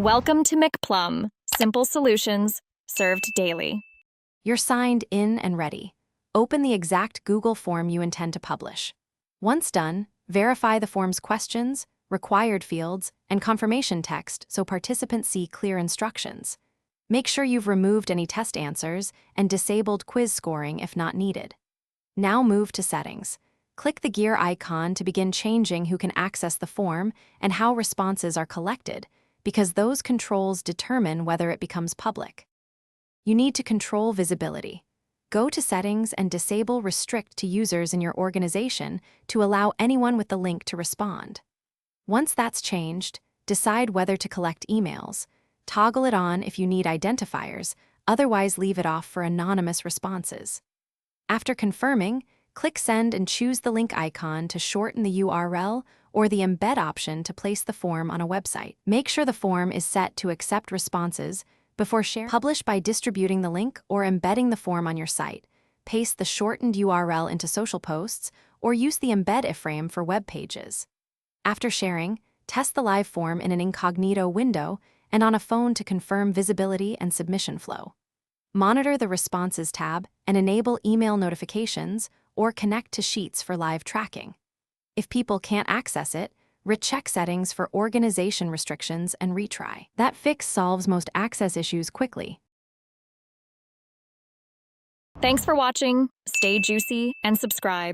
Welcome to McPlum, simple solutions served daily. You're signed in and ready. Open the exact Google form you intend to publish. Once done, verify the form's questions, required fields, and confirmation text so participants see clear instructions. Make sure you've removed any test answers and disabled quiz scoring if not needed. Now move to Settings. Click the gear icon to begin changing who can access the form and how responses are collected, because those controls determine whether it becomes public. You need to control visibility. Go to Settings and disable Restrict to users in your organization to allow anyone with the link to respond. Once that's changed, decide whether to collect emails. Toggle it on if you need identifiers, otherwise leave it off for anonymous responses. After confirming, click Send and choose the link icon to shorten the URL or the embed option to place the form on a website. Make sure the form is set to accept responses before sharing. Publish by distributing the link or embedding the form on your site. Paste the shortened URL into social posts or use the embed iframe for web pages. After sharing, test the live form in an incognito window and on a phone to confirm visibility and submission flow. Monitor the Responses tab and enable email notifications or connect to Sheets for live tracking. If people can't access it, recheck settings for organization restrictions and retry. That fix solves most access issues quickly. Thanks for watching. Stay juicy and subscribe.